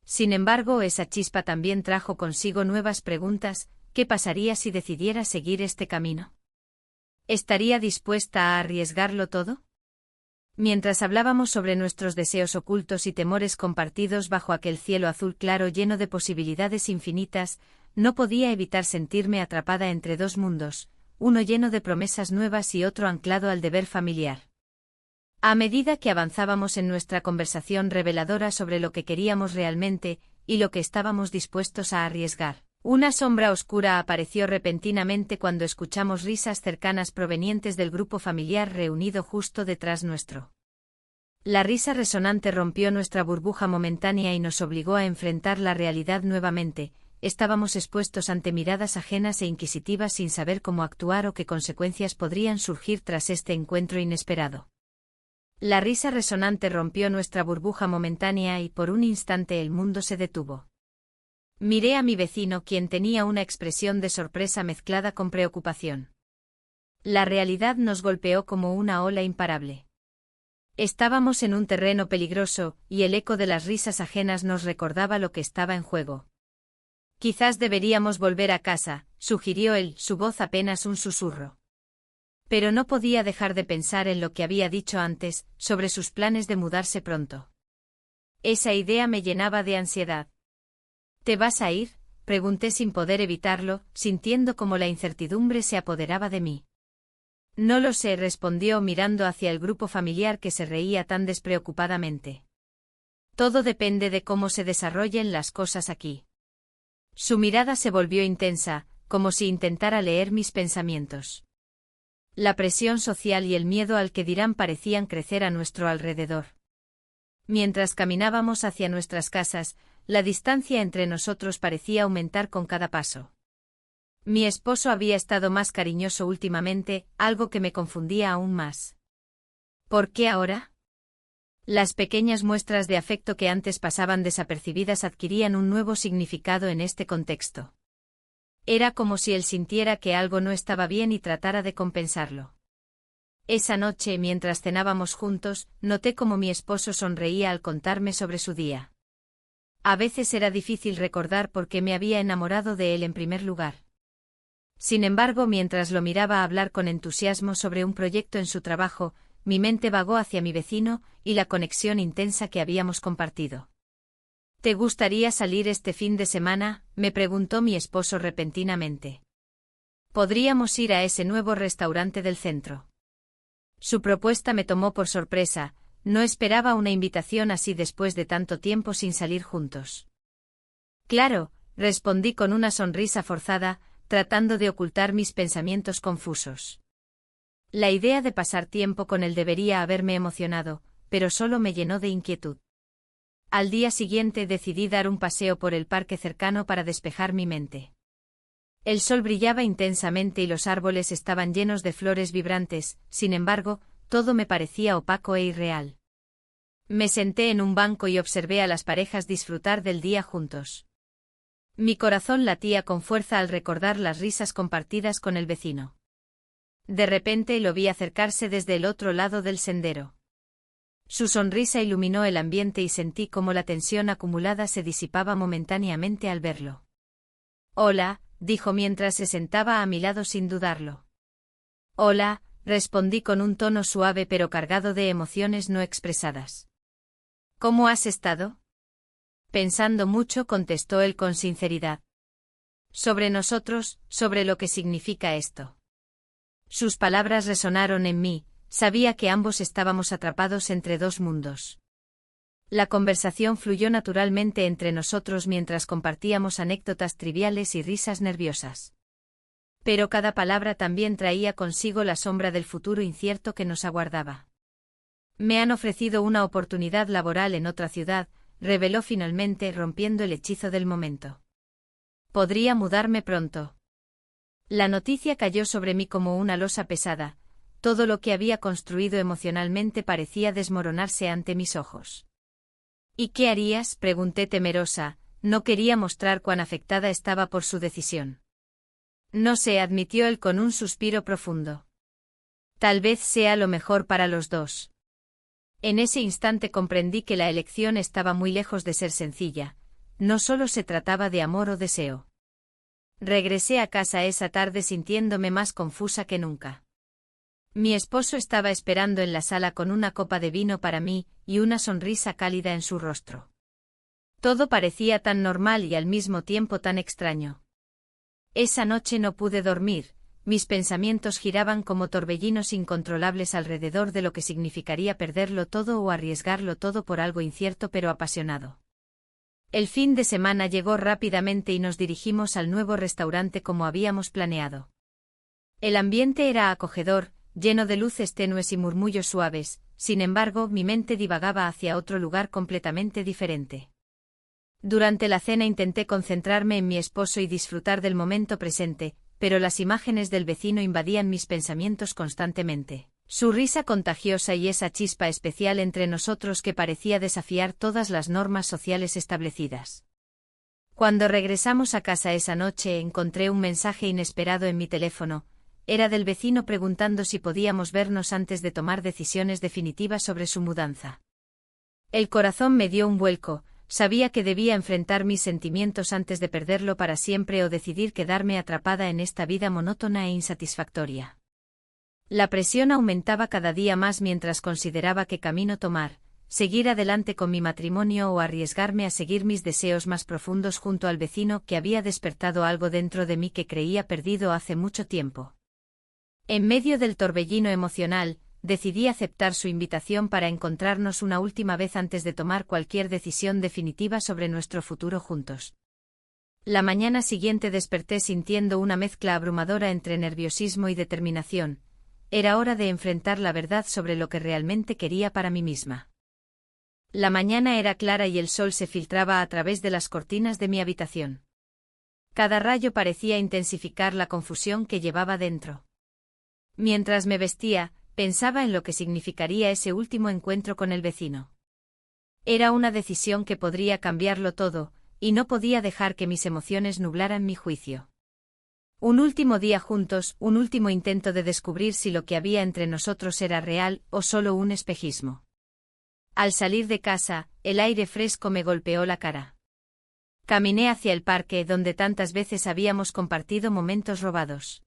Sin embargo, esa chispa también trajo consigo nuevas preguntas. ¿Qué pasaría si decidiera seguir este camino? ¿Estaría dispuesta a arriesgarlo todo? Mientras hablábamos sobre nuestros deseos ocultos y temores compartidos bajo aquel cielo azul claro lleno de posibilidades infinitas, no podía evitar sentirme atrapada entre dos mundos, uno lleno de promesas nuevas y otro anclado al deber familiar. A medida que avanzábamos en nuestra conversación reveladora sobre lo que queríamos realmente y lo que estábamos dispuestos a arriesgar, una sombra oscura apareció repentinamente cuando escuchamos risas cercanas provenientes del grupo familiar reunido justo detrás nuestro. La risa resonante rompió nuestra burbuja momentánea y nos obligó a enfrentar la realidad nuevamente. Estábamos expuestos ante miradas ajenas e inquisitivas sin saber cómo actuar o qué consecuencias podrían surgir tras este encuentro inesperado. La risa resonante rompió nuestra burbuja momentánea y por un instante el mundo se detuvo. Miré a mi vecino, quien tenía una expresión de sorpresa mezclada con preocupación. La realidad nos golpeó como una ola imparable. Estábamos en un terreno peligroso, y el eco de las risas ajenas nos recordaba lo que estaba en juego. «Quizás deberíamos volver a casa», sugirió él, su voz apenas un susurro. Pero no podía dejar de pensar en lo que había dicho antes, sobre sus planes de mudarse pronto. Esa idea me llenaba de ansiedad. «¿Te vas a ir?», pregunté sin poder evitarlo, sintiendo como la incertidumbre se apoderaba de mí. «No lo sé», respondió mirando hacia el grupo familiar que se reía tan despreocupadamente. «Todo depende de cómo se desarrollen las cosas aquí». Su mirada se volvió intensa, como si intentara leer mis pensamientos. La presión social y el miedo al que dirán parecían crecer a nuestro alrededor. Mientras caminábamos hacia nuestras casas, la distancia entre nosotros parecía aumentar con cada paso. Mi esposo había estado más cariñoso últimamente, algo que me confundía aún más. ¿Por qué ahora? Las pequeñas muestras de afecto que antes pasaban desapercibidas adquirían un nuevo significado en este contexto. Era como si él sintiera que algo no estaba bien y tratara de compensarlo. Esa noche, mientras cenábamos juntos, noté cómo mi esposo sonreía al contarme sobre su día. A veces era difícil recordar por qué me había enamorado de él en primer lugar. Sin embargo, mientras lo miraba hablar con entusiasmo sobre un proyecto en su trabajo, mi mente vagó hacia mi vecino y la conexión intensa que habíamos compartido. «¿Te gustaría salir este fin de semana?», me preguntó mi esposo repentinamente. «Podríamos ir a ese nuevo restaurante del centro». Su propuesta me tomó por sorpresa, no esperaba una invitación así después de tanto tiempo sin salir juntos. «Claro», respondí con una sonrisa forzada, tratando de ocultar mis pensamientos confusos. La idea de pasar tiempo con él debería haberme emocionado, pero solo me llenó de inquietud. Al día siguiente decidí dar un paseo por el parque cercano para despejar mi mente. El sol brillaba intensamente y los árboles estaban llenos de flores vibrantes, sin embargo, todo me parecía opaco e irreal. Me senté en un banco y observé a las parejas disfrutar del día juntos. Mi corazón latía con fuerza al recordar las risas compartidas con el vecino. De repente lo vi acercarse desde el otro lado del sendero. Su sonrisa iluminó el ambiente y sentí cómo la tensión acumulada se disipaba momentáneamente al verlo. Hola, dijo mientras se sentaba a mi lado sin dudarlo. Hola, respondí con un tono suave pero cargado de emociones no expresadas. ¿Cómo has estado? Pensando mucho, contestó él con sinceridad. Sobre nosotros, sobre lo que significa esto. Sus palabras resonaron en mí, sabía que ambos estábamos atrapados entre dos mundos. La conversación fluyó naturalmente entre nosotros mientras compartíamos anécdotas triviales y risas nerviosas. Pero cada palabra también traía consigo la sombra del futuro incierto que nos aguardaba. Me han ofrecido una oportunidad laboral en otra ciudad, reveló finalmente, rompiendo el hechizo del momento. Podría mudarme pronto. La noticia cayó sobre mí como una losa pesada, todo lo que había construido emocionalmente parecía desmoronarse ante mis ojos. ¿Y qué harías?, pregunté temerosa, no quería mostrar cuán afectada estaba por su decisión. No sé, admitió él con un suspiro profundo. Tal vez sea lo mejor para los dos. En ese instante comprendí que la elección estaba muy lejos de ser sencilla, no solo se trataba de amor o deseo. Regresé a casa esa tarde sintiéndome más confusa que nunca. Mi esposo estaba esperando en la sala con una copa de vino para mí y una sonrisa cálida en su rostro. Todo parecía tan normal y al mismo tiempo tan extraño. Esa noche no pude dormir, mis pensamientos giraban como torbellinos incontrolables alrededor de lo que significaría perderlo todo o arriesgarlo todo por algo incierto pero apasionado. El fin de semana llegó rápidamente y nos dirigimos al nuevo restaurante como habíamos planeado. El ambiente era acogedor, lleno de luces tenues y murmullos suaves, sin embargo, mi mente divagaba hacia otro lugar completamente diferente. Durante la cena intenté concentrarme en mi esposo y disfrutar del momento presente, pero las imágenes del vecino invadían mis pensamientos constantemente. Su risa contagiosa y esa chispa especial entre nosotros que parecía desafiar todas las normas sociales establecidas. Cuando regresamos a casa esa noche encontré un mensaje inesperado en mi teléfono. Era del vecino preguntando si podíamos vernos antes de tomar decisiones definitivas sobre su mudanza. El corazón me dio un vuelco, sabía que debía enfrentar mis sentimientos antes de perderlo para siempre o decidir quedarme atrapada en esta vida monótona e insatisfactoria. La presión aumentaba cada día más mientras consideraba qué camino tomar, seguir adelante con mi matrimonio o arriesgarme a seguir mis deseos más profundos junto al vecino que había despertado algo dentro de mí que creía perdido hace mucho tiempo. En medio del torbellino emocional, decidí aceptar su invitación para encontrarnos una última vez antes de tomar cualquier decisión definitiva sobre nuestro futuro juntos. La mañana siguiente desperté sintiendo una mezcla abrumadora entre nerviosismo y determinación. Era hora de enfrentar la verdad sobre lo que realmente quería para mí misma. La mañana era clara y el sol se filtraba a través de las cortinas de mi habitación. Cada rayo parecía intensificar la confusión que llevaba dentro. Mientras me vestía, pensaba en lo que significaría ese último encuentro con el vecino. Era una decisión que podría cambiarlo todo, y no podía dejar que mis emociones nublaran mi juicio. Un último día juntos, un último intento de descubrir si lo que había entre nosotros era real o solo un espejismo. Al salir de casa, el aire fresco me golpeó la cara. Caminé hacia el parque donde tantas veces habíamos compartido momentos robados.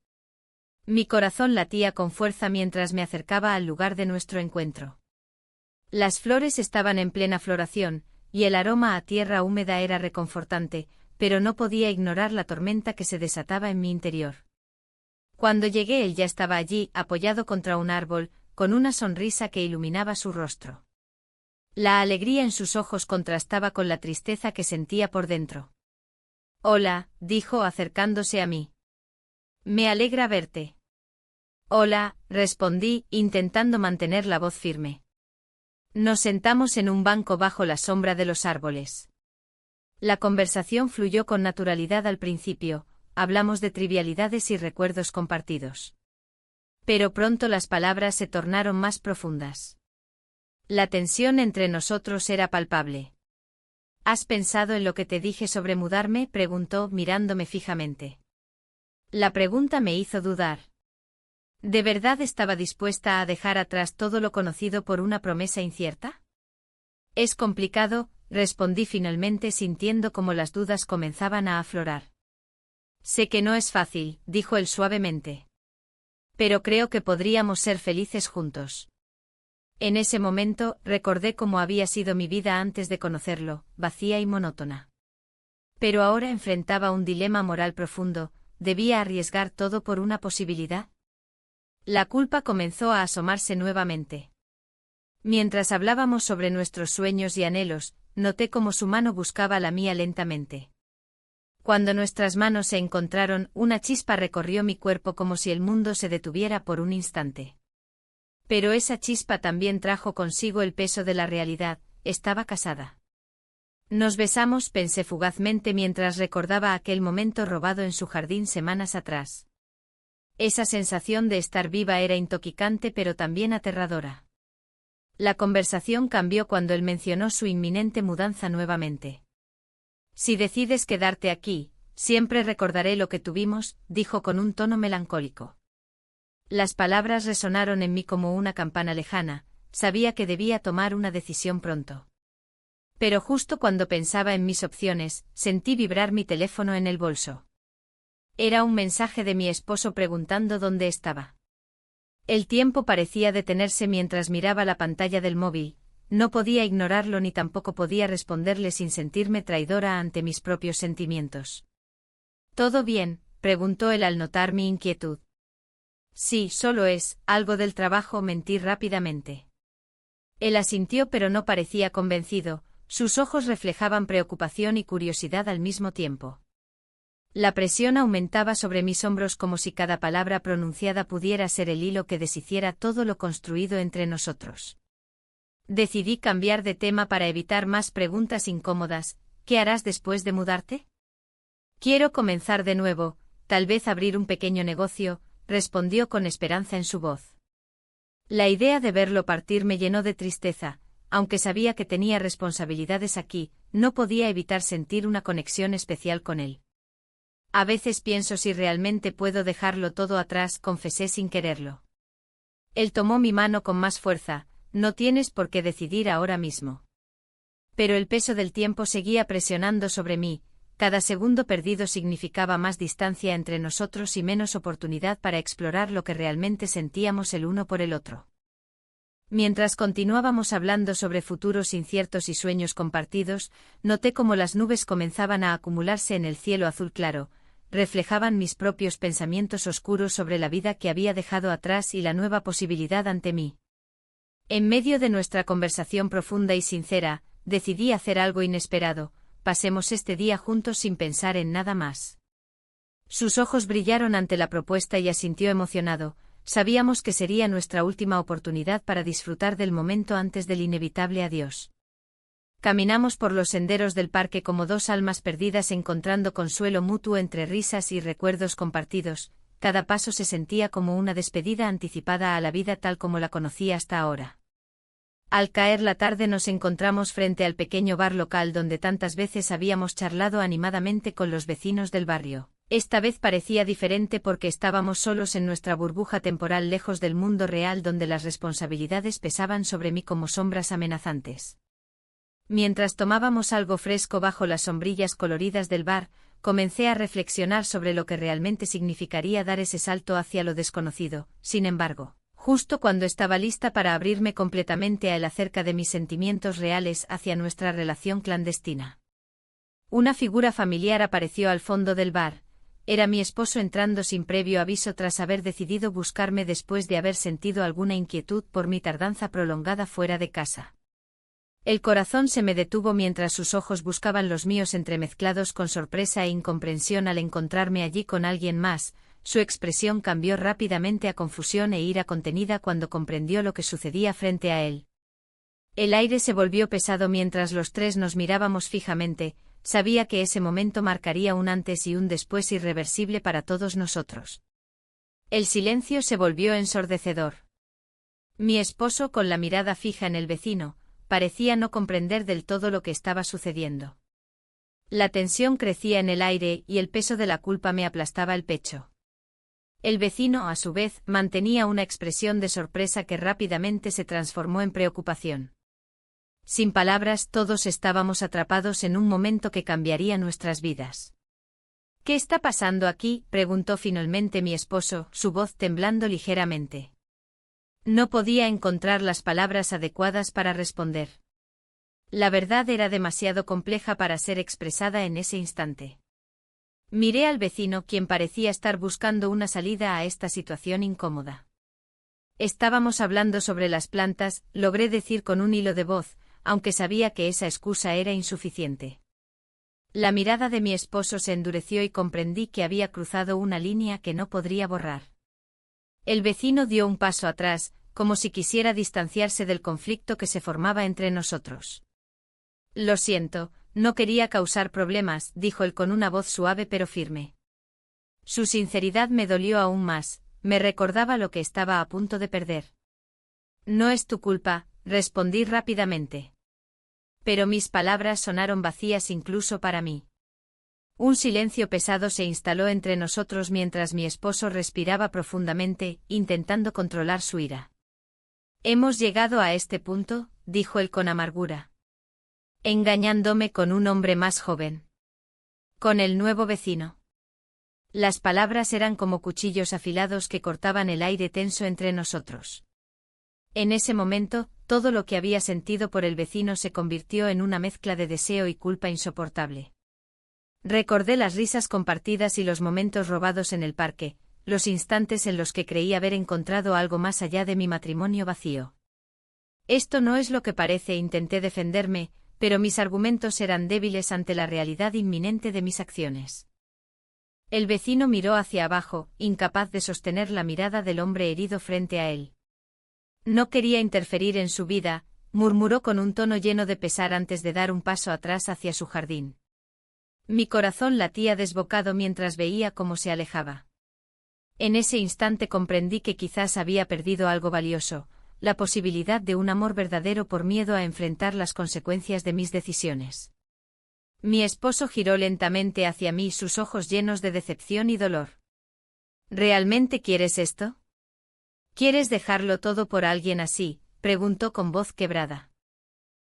Mi corazón latía con fuerza mientras me acercaba al lugar de nuestro encuentro. Las flores estaban en plena floración, y el aroma a tierra húmeda era reconfortante, pero no podía ignorar la tormenta que se desataba en mi interior. Cuando llegué él ya estaba allí, apoyado contra un árbol, con una sonrisa que iluminaba su rostro. La alegría en sus ojos contrastaba con la tristeza que sentía por dentro. «Hola», dijo acercándose a mí. «Me alegra verte». «Hola», respondí, intentando mantener la voz firme. Nos sentamos en un banco bajo la sombra de los árboles. La conversación fluyó con naturalidad al principio, hablamos de trivialidades y recuerdos compartidos. Pero pronto las palabras se tornaron más profundas. La tensión entre nosotros era palpable. ¿Has pensado en lo que te dije sobre mudarme?, preguntó, mirándome fijamente. La pregunta me hizo dudar. ¿De verdad estaba dispuesta a dejar atrás todo lo conocido por una promesa incierta? Es complicado, respondí finalmente sintiendo como las dudas comenzaban a aflorar. Sé que no es fácil, dijo él suavemente. Pero creo que podríamos ser felices juntos. En ese momento, recordé cómo había sido mi vida antes de conocerlo, vacía y monótona. Pero ahora enfrentaba un dilema moral profundo, ¿debía arriesgar todo por una posibilidad? La culpa comenzó a asomarse nuevamente. Mientras hablábamos sobre nuestros sueños y anhelos, noté cómo su mano buscaba la mía lentamente. Cuando nuestras manos se encontraron, una chispa recorrió mi cuerpo como si el mundo se detuviera por un instante. Pero esa chispa también trajo consigo el peso de la realidad, estaba casada. Nos besamos, pensé fugazmente mientras recordaba aquel momento robado en su jardín semanas atrás. Esa sensación de estar viva era intoxicante pero también aterradora. La conversación cambió cuando él mencionó su inminente mudanza nuevamente. Si decides quedarte aquí, siempre recordaré lo que tuvimos, dijo con un tono melancólico. Las palabras resonaron en mí como una campana lejana, sabía que debía tomar una decisión pronto. Pero justo cuando pensaba en mis opciones, sentí vibrar mi teléfono en el bolso. Era un mensaje de mi esposo preguntando dónde estaba. El tiempo parecía detenerse mientras miraba la pantalla del móvil, no podía ignorarlo ni tampoco podía responderle sin sentirme traidora ante mis propios sentimientos. ¿Todo bien?, preguntó él al notar mi inquietud. Sí, solo es algo del trabajo, mentí rápidamente. Él asintió pero no parecía convencido, sus ojos reflejaban preocupación y curiosidad al mismo tiempo. La presión aumentaba sobre mis hombros como si cada palabra pronunciada pudiera ser el hilo que deshiciera todo lo construido entre nosotros. Decidí cambiar de tema para evitar más preguntas incómodas. ¿Qué harás después de mudarte? Quiero comenzar de nuevo, tal vez abrir un pequeño negocio, respondió con esperanza en su voz. La idea de verlo partir me llenó de tristeza, aunque sabía que tenía responsabilidades aquí, no podía evitar sentir una conexión especial con él. A veces pienso si realmente puedo dejarlo todo atrás, confesé sin quererlo. Él tomó mi mano con más fuerza, no tienes por qué decidir ahora mismo. Pero el peso del tiempo seguía presionando sobre mí, cada segundo perdido significaba más distancia entre nosotros y menos oportunidad para explorar lo que realmente sentíamos el uno por el otro. Mientras continuábamos hablando sobre futuros inciertos y sueños compartidos, noté cómo las nubes comenzaban a acumularse en el cielo azul claro, reflejaban mis propios pensamientos oscuros sobre la vida que había dejado atrás y la nueva posibilidad ante mí. En medio de nuestra conversación profunda y sincera, decidí hacer algo inesperado, pasemos este día juntos sin pensar en nada más. Sus ojos brillaron ante la propuesta y asintió emocionado, sabíamos que sería nuestra última oportunidad para disfrutar del momento antes del inevitable adiós. Caminamos por los senderos del parque como dos almas perdidas encontrando consuelo mutuo entre risas y recuerdos compartidos, cada paso se sentía como una despedida anticipada a la vida tal como la conocía hasta ahora. Al caer la tarde nos encontramos frente al pequeño bar local donde tantas veces habíamos charlado animadamente con los vecinos del barrio. Esta vez parecía diferente porque estábamos solos en nuestra burbuja temporal lejos del mundo real donde las responsabilidades pesaban sobre mí como sombras amenazantes. Mientras tomábamos algo fresco bajo las sombrillas coloridas del bar, comencé a reflexionar sobre lo que realmente significaría dar ese salto hacia lo desconocido. Sin embargo, justo cuando estaba lista para abrirme completamente a él acerca de mis sentimientos reales hacia nuestra relación clandestina. Una figura familiar apareció al fondo del bar. Era mi esposo entrando sin previo aviso tras haber decidido buscarme después de haber sentido alguna inquietud por mi tardanza prolongada fuera de casa. El corazón se me detuvo mientras sus ojos buscaban los míos entremezclados con sorpresa e incomprensión al encontrarme allí con alguien más. Su expresión cambió rápidamente a confusión e ira contenida cuando comprendió lo que sucedía frente a él. El aire se volvió pesado mientras los tres nos mirábamos fijamente, sabía que ese momento marcaría un antes y un después irreversible para todos nosotros. El silencio se volvió ensordecedor. Mi esposo, con la mirada fija en el vecino, parecía no comprender del todo lo que estaba sucediendo. La tensión crecía en el aire y el peso de la culpa me aplastaba el pecho. El vecino, a su vez, mantenía una expresión de sorpresa que rápidamente se transformó en preocupación. Sin palabras, todos estábamos atrapados en un momento que cambiaría nuestras vidas. ¿Qué está pasando aquí?, preguntó finalmente mi esposo, su voz temblando ligeramente. No podía encontrar las palabras adecuadas para responder. La verdad era demasiado compleja para ser expresada en ese instante. Miré al vecino, quien parecía estar buscando una salida a esta situación incómoda. Estábamos hablando sobre las plantas, logré decir con un hilo de voz, aunque sabía que esa excusa era insuficiente. La mirada de mi esposo se endureció y comprendí que había cruzado una línea que no podría borrar. El vecino dio un paso atrás, como si quisiera distanciarse del conflicto que se formaba entre nosotros. Lo siento, no quería causar problemas, dijo él con una voz suave pero firme. Su sinceridad me dolió aún más, me recordaba lo que estaba a punto de perder. No es tu culpa, respondí rápidamente. Pero mis palabras sonaron vacías incluso para mí. Un silencio pesado se instaló entre nosotros mientras mi esposo respiraba profundamente, intentando controlar su ira. Hemos llegado a este punto, dijo él con amargura. Engañándome con un hombre más joven. Con el nuevo vecino. Las palabras eran como cuchillos afilados que cortaban el aire tenso entre nosotros. En ese momento, todo lo que había sentido por el vecino se convirtió en una mezcla de deseo y culpa insoportable. Recordé las risas compartidas y los momentos robados en el parque, los instantes en los que creí haber encontrado algo más allá de mi matrimonio vacío. Esto no es lo que parece, intenté defenderme, pero mis argumentos eran débiles ante la realidad inminente de mis acciones. El vecino miró hacia abajo, incapaz de sostener la mirada del hombre herido frente a él. No quería interferir en su vida, murmuró con un tono lleno de pesar antes de dar un paso atrás hacia su jardín. Mi corazón latía desbocado mientras veía cómo se alejaba. En ese instante comprendí que quizás había perdido algo valioso, la posibilidad de un amor verdadero por miedo a enfrentar las consecuencias de mis decisiones. Mi esposo giró lentamente hacia mí, sus ojos llenos de decepción y dolor. ¿Realmente quieres esto? ¿Quieres dejarlo todo por alguien así?, preguntó con voz quebrada.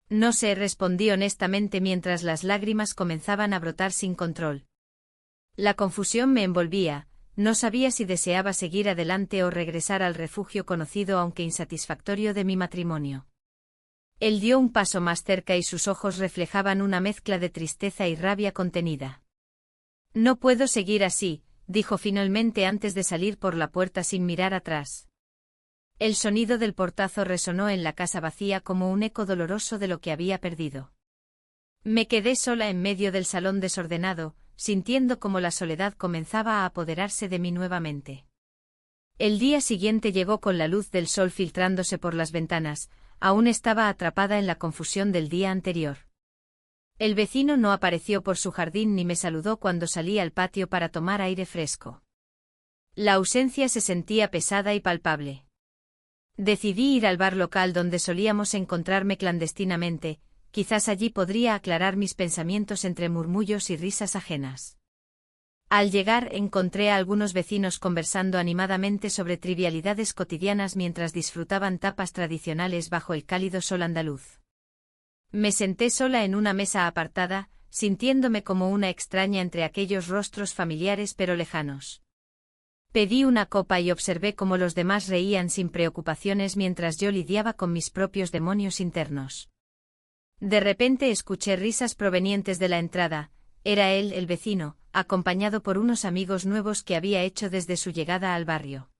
No sé, respondí honestamente mientras las lágrimas comenzaban a brotar sin control. La confusión me envolvía, no sabía si deseaba seguir adelante o regresar al refugio conocido aunque insatisfactorio de mi matrimonio. Él dio un paso más cerca y sus ojos reflejaban una mezcla de tristeza y rabia contenida. No puedo seguir así, dijo finalmente antes de salir por la puerta sin mirar atrás. El sonido del portazo resonó en la casa vacía como un eco doloroso de lo que había perdido. Me quedé sola en medio del salón desordenado, sintiendo como la soledad comenzaba a apoderarse de mí nuevamente. El día siguiente llegó con la luz del sol filtrándose por las ventanas, aún estaba atrapada en la confusión del día anterior. El vecino no apareció por su jardín ni me saludó cuando salí al patio para tomar aire fresco. La ausencia se sentía pesada y palpable. Decidí ir al bar local donde solíamos encontrarme clandestinamente, quizás allí podría aclarar mis pensamientos entre murmullos y risas ajenas. Al llegar encontré a algunos vecinos conversando animadamente sobre trivialidades cotidianas mientras disfrutaban tapas tradicionales bajo el cálido sol andaluz. Me senté sola en una mesa apartada, sintiéndome como una extraña entre aquellos rostros familiares pero lejanos. Pedí una copa y observé cómo los demás reían sin preocupaciones mientras yo lidiaba con mis propios demonios internos. De repente escuché risas provenientes de la entrada. Era él, el vecino, acompañado por unos amigos nuevos que había hecho desde su llegada al barrio.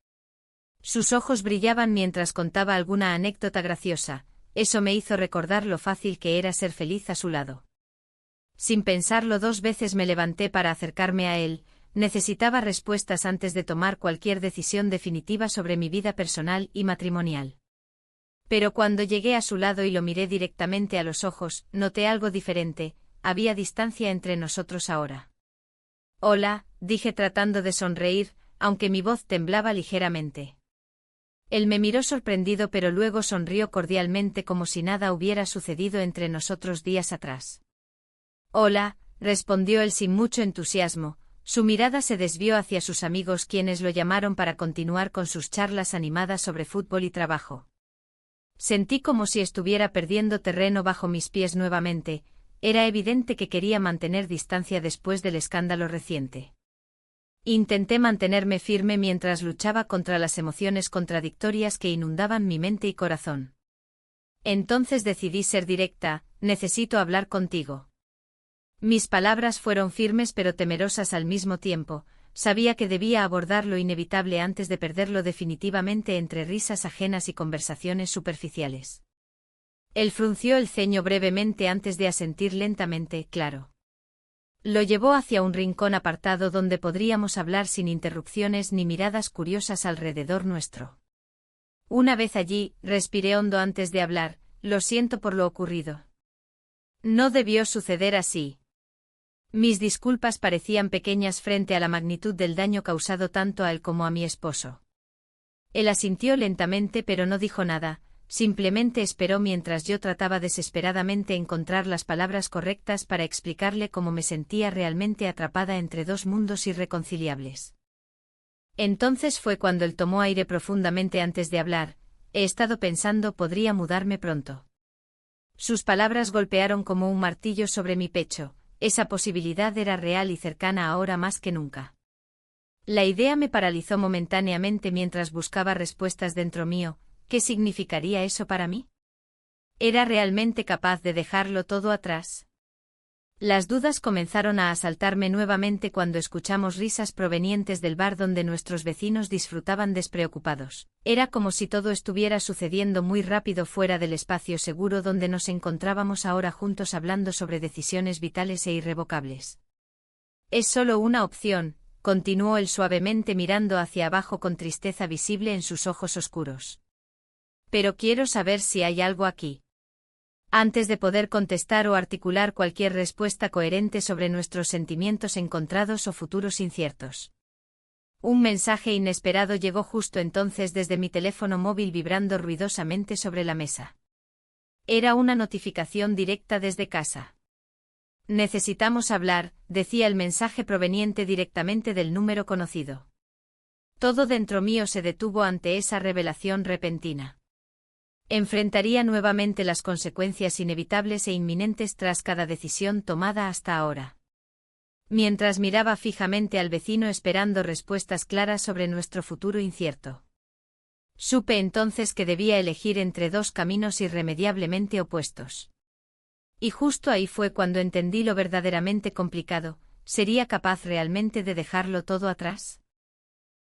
Sus ojos brillaban mientras contaba alguna anécdota graciosa, eso me hizo recordar lo fácil que era ser feliz a su lado. Sin pensarlo dos veces me levanté para acercarme a él. Necesitaba respuestas antes de tomar cualquier decisión definitiva sobre mi vida personal y matrimonial. Pero cuando llegué a su lado y lo miré directamente a los ojos, noté algo diferente, había distancia entre nosotros ahora. Hola, dije tratando de sonreír, aunque mi voz temblaba ligeramente. Él me miró sorprendido pero luego sonrió cordialmente como si nada hubiera sucedido entre nosotros días atrás. Hola, respondió él sin mucho entusiasmo. Su mirada se desvió hacia sus amigos quienes lo llamaron para continuar con sus charlas animadas sobre fútbol y trabajo. Sentí como si estuviera perdiendo terreno bajo mis pies nuevamente, era evidente que quería mantener distancia después del escándalo reciente. Intenté mantenerme firme mientras luchaba contra las emociones contradictorias que inundaban mi mente y corazón. Entonces decidí ser directa: necesito hablar contigo. Mis palabras fueron firmes pero temerosas al mismo tiempo. Sabía que debía abordar lo inevitable antes de perderlo definitivamente entre risas ajenas y conversaciones superficiales. Él frunció el ceño brevemente antes de asentir lentamente: claro. Lo llevó hacia un rincón apartado donde podríamos hablar sin interrupciones ni miradas curiosas alrededor nuestro. Una vez allí, respiré hondo antes de hablar: lo siento por lo ocurrido. No debió suceder así. Mis disculpas parecían pequeñas frente a la magnitud del daño causado tanto a él como a mi esposo. Él asintió lentamente pero no dijo nada, simplemente esperó mientras yo trataba desesperadamente encontrar las palabras correctas para explicarle cómo me sentía realmente atrapada entre dos mundos irreconciliables. Entonces fue cuando él tomó aire profundamente antes de hablar: he estado pensando, podría mudarme pronto. Sus palabras golpearon como un martillo sobre mi pecho. Esa posibilidad era real y cercana ahora más que nunca. La idea me paralizó momentáneamente mientras buscaba respuestas dentro mío. ¿Qué significaría eso para mí? ¿Era realmente capaz de dejarlo todo atrás? Las dudas comenzaron a asaltarme nuevamente cuando escuchamos risas provenientes del bar donde nuestros vecinos disfrutaban despreocupados. Era como si todo estuviera sucediendo muy rápido fuera del espacio seguro donde nos encontrábamos ahora juntos hablando sobre decisiones vitales e irrevocables. Es solo una opción, continuó él suavemente mirando hacia abajo con tristeza visible en sus ojos oscuros. Pero quiero saber si hay algo aquí. Antes de poder contestar o articular cualquier respuesta coherente sobre nuestros sentimientos encontrados o futuros inciertos. Un mensaje inesperado llegó justo entonces desde mi teléfono móvil vibrando ruidosamente sobre la mesa. Era una notificación directa desde casa. Necesitamos hablar, decía el mensaje proveniente directamente del número conocido. Todo dentro mío se detuvo ante esa revelación repentina. Enfrentaría nuevamente las consecuencias inevitables e inminentes tras cada decisión tomada hasta ahora. Mientras miraba fijamente al vecino esperando respuestas claras sobre nuestro futuro incierto. Supe entonces que debía elegir entre dos caminos irremediablemente opuestos. Y justo ahí fue cuando entendí lo verdaderamente complicado: ¿sería capaz realmente de dejarlo todo atrás?